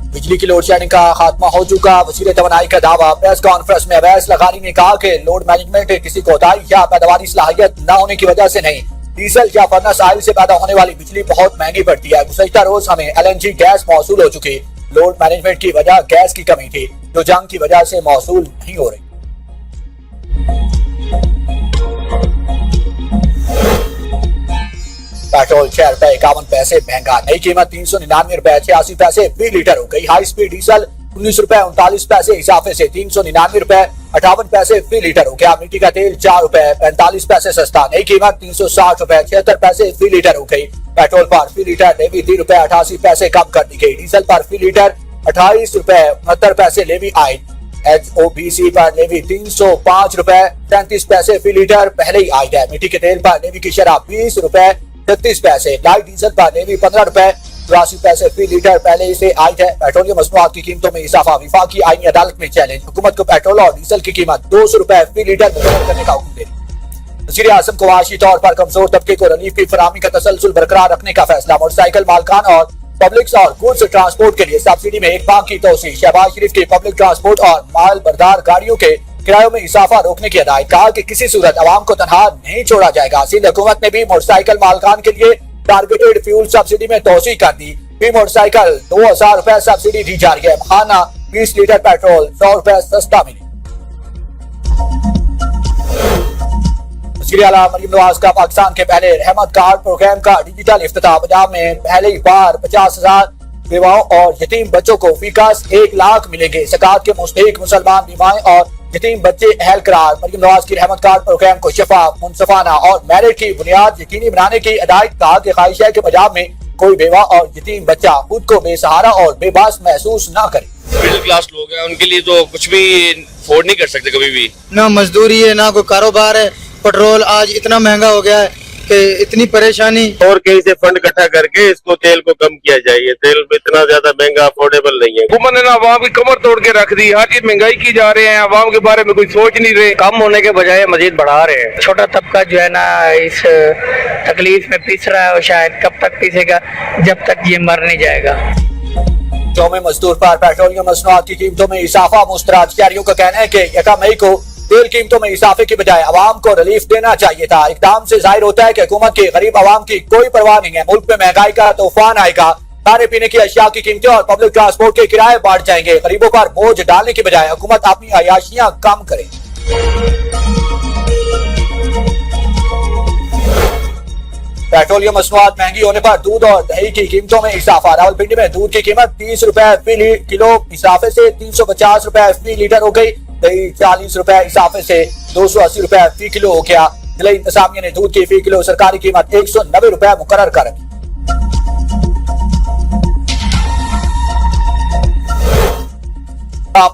बिजली की load shedding का खात्मा हो चुका, वज़ीर तवानाई का दावा। प्रेस कॉन्फ्रेंस में अवैस लगानी ने कहा कि लोड मैनेजमेंट किसी कोताही या पैदावारी सलाहियत न होने की वजह से नहीं, डीजल या फर्नेस ऑयल से पैदा होने वाली बिजली बहुत महंगी पड़ती है। गुज़श्ता रोज हमें LNG गैस मौसूल हो चुकी, लोड मैनेजमेंट की वजह गैस की कमी थी जो जंग की वजह से मौसूल नहीं हो रही। पेट्रोल 6 रुपए 51 पैसे महंगा, नई कीमत 399 रुपए 86 पैसे फी लीटर हो गई। हाई स्पीड डीजल 19 रुपए 39 पैसे इजाफे से 399 रुपए 58 पैसे फी लीटर हो गया। मिट्टी का तेल 4 रुपए 45 पैसे सस्ता, नई कीमत 360 रुपए 76 पैसे फी लीटर हो गई। पेट्रोल पर फी लीटर लेवी 3 रुपए 88 पैसे कम कर दी गई। डीजल पर फी लीटर 28 रुपए 69 पैसे लेवी आयद। HOBC पर लेवी 305 रुपए 33 पैसे फी लीटर पहले ही आयद है। मिट्टी के तेल पर लेवी की शराब 20 रुपए 36 पैसे, लाइट डीजल पर लेवी 15 रुपए 83 पैसे फी लीटर पहले से आयद है। पेट्रोलियम मसनूआत की कीमतों में इजाफा, विफाकी आईनी अदालत में चैलेंज, हुकूमत को पेट्रोल और डीजल की कीमत 200 रुपए फी लीटर मुकर्रर करने का हुक्म दे। वज़ीर आज़म को माशी तौर पर कमजोर तबके को रिलीफ की फराहमी का तसलसल बरकरार रखने का फैसला। मोटरसाइकिल मालकान और पब्लिक और गुड्स ट्रांसपोर्ट के लिए सब्सिडी में एक माह की तोसी। शहबाज शरीफ की पब्लिक ट्रांसपोर्ट और माल बरदार गाड़ियों के किरायों में इजाफा रोकने की हिदायत। कहा कि किसी सूरत आवाम को तनहा नहीं छोड़ा जाएगा। सिंध हुकूमत ने भी मोटरसाइकिल मालकान के लिए टारगेटेड फ्यूल सब्सिडी में तोसी कर दी। मोटरसाइकिल 2000 रुपए सब्सिडी दी जा रही है। खाना 20 लीटर पेट्रोल 100 रुपए सस्ता मिले। वज़ीर आला मरीम नवाज का पाकिस्तान के पहले रहमत कार्ड प्रोग्राम का डिजिटल इफ्तिताह। पंजाब में पहली बार 50,000 बेवाओं और यतीम बच्चों को फीकास 1 लाख मिलेंगे। ज़कात के मुस्तहिक मुसलमान बीमाएं और यतीम बच्चे अहल करार। मरीम नवाज की रहमत कार्ड प्रोग्राम को शफाफ, मुनसफाना और मेरिट की बुनियाद यकीनी बनाने की हिदायत। कहा कि ख्वाहिश है कि पंजाब में कोई बेवा और यतीम बच्चा खुद को बेसहारा और बेबास महसूस न करे। मिडिल क्लास लोग हैं, उनके लिए तो कुछ भी अफोर्ड नहीं कर सकते कभी भी। ना मजदूरी है ना कोई कारोबार है। पेट्रोल आज इतना महंगा हो गया है कि इतनी परेशानी। और कहीं से फंड इकट्ठा करके इसको तेल को कम किया जाए। तेल इतना ज्यादा महंगा अफोर्डेबल नहीं है। हुकूमत ने ना आवाम की कमर तोड़ के रख दी। हर चीज महंगाई की जा रहे हैं, आवाम के बारे में कोई सोच नहीं रहे। कम होने के बजाय मजीद बढ़ा रहे हैं। छोटा तबका जो है ना इस तकलीफ में पिस रहा है और शायद कब तक पिसेगा, जब तक ये मर नहीं जाएगा। यौम मजदूर पर पेट्रोलियम मसनूआत की कीमतों में इजाफा मुस्तरद। शहरियों का कहना है कि 1 मई को तेल कीमतों में इजाफे की बजाय आवाम को रिलीफ देना चाहिए था। इकदाम से जाहिर होता है कि हुकूमत की गरीब आवाम की कोई परवाह नहीं है। मुल्क में महंगाई का तूफान आएगा। खाने पीने की अशिया की कीमतें और पब्लिक ट्रांसपोर्ट के किराए बढ़ जाएंगे। गरीबों पर बोझ डालने की बजाय हुकूमत अपनी अयाशियां कम करे। पेट्रोलियम मसनूआत महंगी होने पर दूध और दही की कीमतों में इजाफा। रावलपिंडी में दूध की कीमत 30 रुपए फी किलो इजाफे से 350 रुपए फी लीटर हो गई। दही 40 रुपए इजाफे से 280 रुपए फी किलो हो गया। जिला इंतजामिया ने दूध की फी किलो सरकारी कीमत 190 रुपए मुकर्रर कर रखी।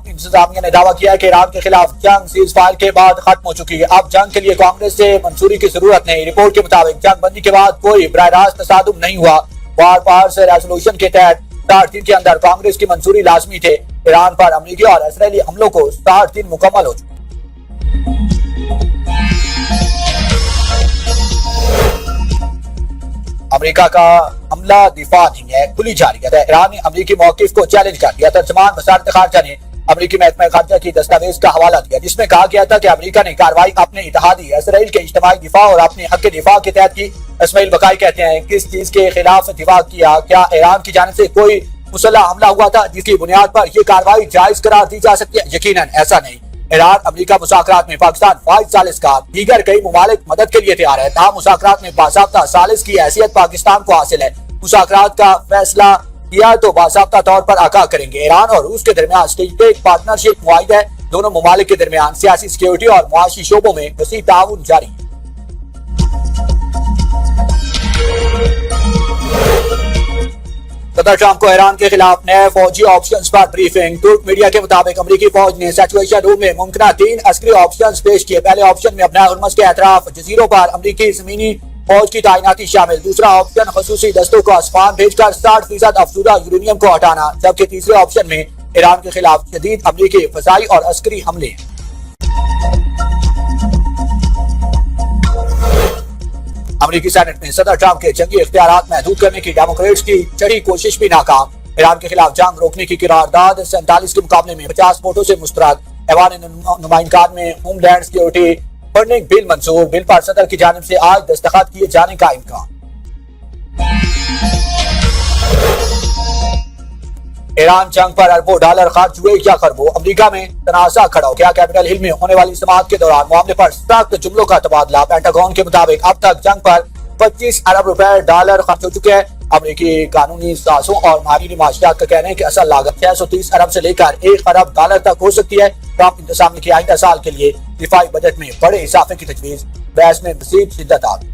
इंतजामिया ने दावा किया कि ईरान के खिलाफ जंग सीज फायर के बाद खत्म हो चुकी है। अब जंग के लिए कांग्रेस से मंजूरी की जरूरत नहीं। रिपोर्ट के मुताबिक जंग बंदी के बाद कोई बराह रास्त तसादुम नहीं हुआ। वार पार से रेजोल्यूशन के तहत 60 दिन के अंदर कांग्रेस की मंजूरी लाजमी थे। ईरान पर अमरीकी और इसराइली हमलों को 60 दिन मुकम्मल हो चुके। अमेरिका का हमला दिफा नहीं है, खुली जारी है। ईरान ने अमरीकी मौकिफ को चैलेंज कर दिया। तर्जमान वज़ारत खारजा ने अमरीकी महकमा खारजा की दस्तावेज का हवाला दिया जिसमें कहा गया था कि अमरीका ने कार्रवाई अपने इत्तेहादी इसराइल के इज्तिमाई दिफा और अपने हक के दिफा के तहत की। इस्माइल बकाई कहते हैं किस चीज के खिलाफ दिफा किया? क्या ईरान की जानिब से कोई मुसल्लह हमला हुआ था जिसकी बुनियाद पर यह कार्रवाई जायज करार दी जा सकती है? यकीनन ऐसा नहीं। ईरान अमरीका मुज़ाकरात में पाकिस्तान फाइज सालिस का, दीगर कई मुमालिक मदद के लिए तैयार है। ताहम मुज़ाकरात में बाज़ाब्ता सालिस की हैसियत पाकिस्तान को हासिल है। मुज़ाकरात का फैसला किया तो बाज़ाब्ता तौर पर आगाह करेंगे। ईरान और रूस के दरमियान स्ट्रेटेजिक पार्टनरशिप मुआहिदा है। दोनों मुमालिक के दरमियान सियासी, सिक्योरिटी और मुआशी शोबों में वसी ताउन जारी है। सदर ट्रंप को ईरान के खिलाफ नए फौजी ऑप्शंस पर ब्रीफिंग। तुर्क मीडिया के मुताबिक अमरीकी फौज ने सिचुएशन रूम में मुमकिन 3 अस्करी ऑप्शंस पेश किए। पहले ऑप्शन में अपना हुर्मस के अतराफ जजीरों पर अमरीकी जमीनी फौज की तैनाती शामिल। दूसरा ऑप्शन खसूसी दस्तों को आसमान भेजकर 60% अफसुदा यूरेनियम को हटाना। जबकि तीसरे ऑप्शन में ईरान के खिलाफ शदीद अमरीकी फजाई और अस्करी हमले। अमरीकी सेनेट में सदर ट्रंप के जंगी इख्तियारात महदूद करने की डेमोक्रेट्स की चढ़ी कोशिश भी नाकाम। ईरान के खिलाफ जंग रोकने की करारदाद 47 के मुकाबले में 50 वोटों से मुस्तरद। ऐवान नुमाइंदगान में होमलैंड सिक्योरिटी फंडिंग बिल मंजूर। बिल पर सदर की जानिब से आज दस्तखत किए जाने का इम्कान। ईरान जंग पर अरबों डॉलर खर्च हुए या खरबों। अमेरिका में तनाज़ा खड़ा हो गया। कैपिटल हिल में होने वाली समाअत के दौरान मामले पर सख्त जुमलों का तबादला। पेंटागन के मुताबिक अब तक जंग पर 25 अरब रुपए डॉलर खर्च हो चुके हैं। अमेरिकी कानूनी साजों और माहिरीन माशियात का कहना है कि असल लागत 630 अरब से लेकर 1 अरब डॉलर तक हो सकती है। ट्रंप इंतजाम ने किया आइंदा साल के लिए दिफाई बजट में बड़े इजाफे की तजवीज। बहस में मजीद शिद्दत आ गई।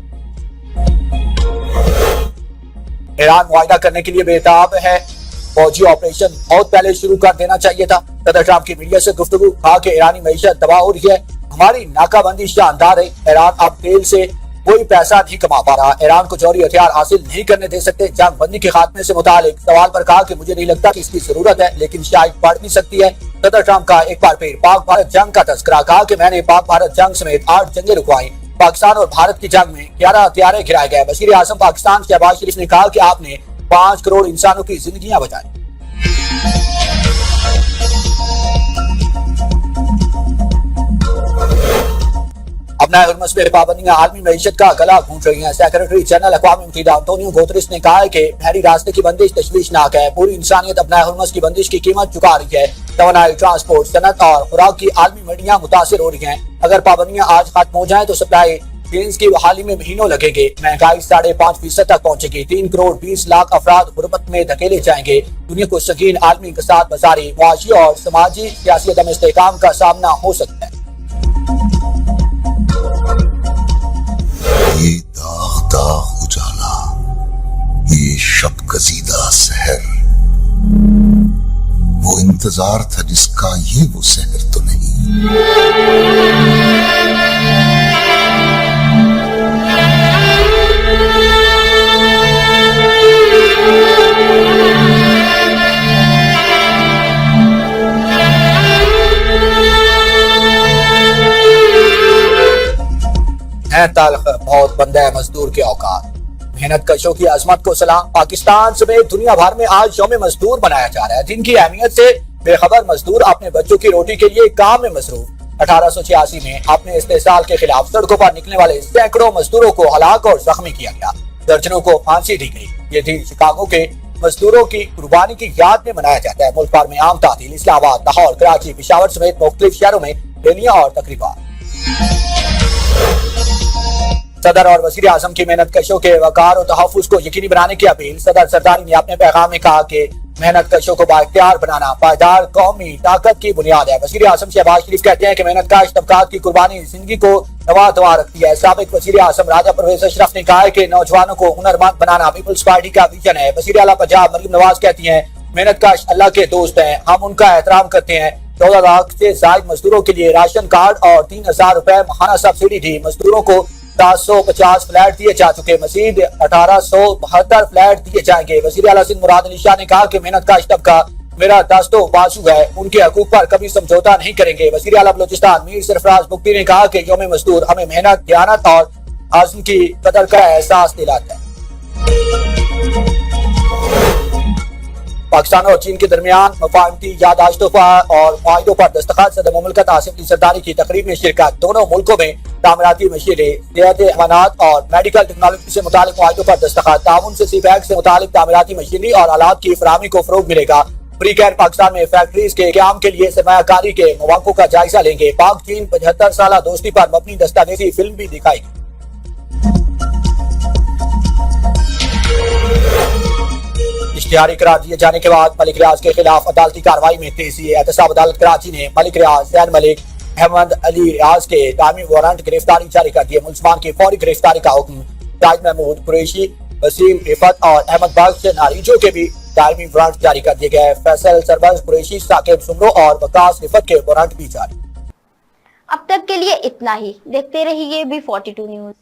ईरान मुआहिदा करने के लिए बेताब है। फौजी ऑपरेशन बहुत पहले शुरू कर देना चाहिए था। सदर ट्रंप की मीडिया से गुफ्तगू। कहा कि ईरानी मईशत तबाह हो रही है। हमारी नाकाबंदी शानदार है। ईरान अब तेल से कोई पैसा नहीं कमा पा रहा। ईरान को जौहरी हथियार हासिल नहीं करने दे सकते। जंग बंदी के खात्मे से मुतालिक सवाल पर कहा कि मुझे नहीं लगता कि इसकी जरूरत है, लेकिन शायद बढ़ भी सकती है। सदर ट्रंप का एक बार फिर पाक भारत जंग का तस्करा। कहा कि मैंने पाक भारत जंग समेत 8 जंगें रुकवाई। पाकिस्तान और भारत की जंग में 11 हथियारे गिराए गए। वज़ीर आज़म पाकिस्तान शहबाज शरीफ ने कहा कि आपने 5 करोड़ इंसानों की जिंदगियां बचाई। अपना हुर्मस में पाबंदियां आलमी मईशत का गला घूंट रही हैं। सेक्रेटरी जनरल अक़वाम मुत्तहिदा अंतोनियो गुतरेस ने कहा है कि बहरी रास्ते की बंदिश तशवीशनाक है। पूरी इंसानियत अपना हुर्मस की बंदिश की कीमत चुका रही है। तवानाई, ट्रांसपोर्ट, सनत और खुराक की आलमी मंडियां मुतासिर हो रही हैं। अगर पाबंदियां आज खत्म हो जाएं तो सप्लाई चेन्स की बहाली में महीनों लगेंगे। महंगाई 5.5% तक पहुंचेगी। 3 करोड़ 20 लाख अफराद गुर्बत में धकेले जाएंगे। दुनिया को संगीन आलमी इंकसार, बाजारी, मुआशी और समाजी सियासी अदम इस्तेहकाम का सामना हो सकता है। ये दाग दाग उजाला, ये शब कजीदा सहर, वो इंतजार था जिसका ये वो सहर तो नहीं। तल्ख बहुत बंदा है मजदूर के औकात। मेहनत कशों की अजमत को सलाम। पाकिस्तान समेत दुनिया भर में आज यौम मजदूर मनाया जा रहा है, जिनकी अहमियत से बेखबर मजदूर अपने बच्चों की रोटी के लिए काम में मसरूफ। 1886 में अपने इस्तेसाल के खिलाफ सड़कों पर निकलने वाले सैकड़ों मजदूरों को हलाक और जख्मी किया गया। दर्जनों को फांसी दी गई। ये दिन शिकागो के मजदूरों की कुर्बानी की याद में मनाया जाता है। मुल्क भर में आम तातील, इस्लामाबाद, लाहौर, कराची, पेशावर समेत मुख्तलिफ शहरों में रैलियां और तकरीबात। सदर और वजीर आजम की मेहनत कशों के वकार और तहफ़्फ़ुज़ को यकीनी बनाने की अपील। सदर सरदारी ने अपने पैगाम में कहा कि मेहनत कशों को बाइख्तियार बनाना पायदार कौमी ताकत की बुनियाद है। वज़ीर आज़म शहबाज शरीफ कहते हैं कि मेहनत कश तबकात की कुर्बानी जिंदगी को नवा रखती है। साबिक वज़ीर आज़म राजा परवेज़ अशरफ ने कहा है कि नौजवानों को हुनरमंद बनाना पीपल्स पार्टी का विजन है। वज़ीर आला पंजाब मरियम नवाज कहती हैं, मेहनत कश अल्लाह के दोस्त हैं, हम उनका एहतराम करते हैं। 14 लाख से ज्यादा मजदूरों के लिए राशन कार्ड और 3000 रुपए माहाना सब्सिडी दी। मजदूरों को 750 फ्लैट दिए जा चुके। मजीद 1872 फ्लैट दिए जाएंगे। वज़ीर आला सिंध मुराद अली शाह ने कहा कि मेहनत का तबका मेरा दस्तो बाजू है, उनके हकूक पर कभी समझौता नहीं करेंगे। वज़ीर आला बलोचिस्तान मीर सरफराज मुफ्ती ने कहा कि यौम मजदूर हमें मेहनत, दयानत और आज़म की कदर का एहसास दिलाता है। पाकिस्तान और चीन के दरमियान मफाहमती यादाश्तों पर और मुआहिदों पर दस्तखत। सदर मुमलिकत आसिफ अली जरदारी की तकरीब में शिरकत। दोनों मुल्कों में तामीराती मशीनें, सेहत अमानात और मेडिकल टेक्नोलॉजी से मुतालिक मुआहिदों पर दस्तखत। ताउन से सीपैक से मुतालिक तामीराती मशीनरी और आलात की फराहमी को फरोग मिलेगा। फ्री कैन पाकिस्तान में फैक्ट्रीज के क़याम के लिए सरमायाकारी के मौक़ों का जायजा लेंगे। पाक चीन 75 साल दोस्ती पर मबनी दस्तावेजी फिल्म भी दिखाएगी। इश्तिहारी करार दिए जाने के बाद मलिक रियाज के खिलाफ अदालती कार्रवाई में तेजी। एहतसाब अदालत कराची ने मलिक रियाज, जैन मलिक, अहमद अली रियाज के दामी वारंट गिरफ्तारी जारी कर दिए। मुलजमान की फौरी गिरफ्तारी का हुक्म। शाहिद महमूद कुरैशी, वसीम रिफत और अहमद बख्श नारीजो के भी दायमी वारंट जारी कर दिए गए। फैसल सरबज कुरैशी, साकिब सुमरो और वकास रिफत के वारंट भी जारी। अब तक के लिए इतना ही। देखते रहिए B42 न्यूज।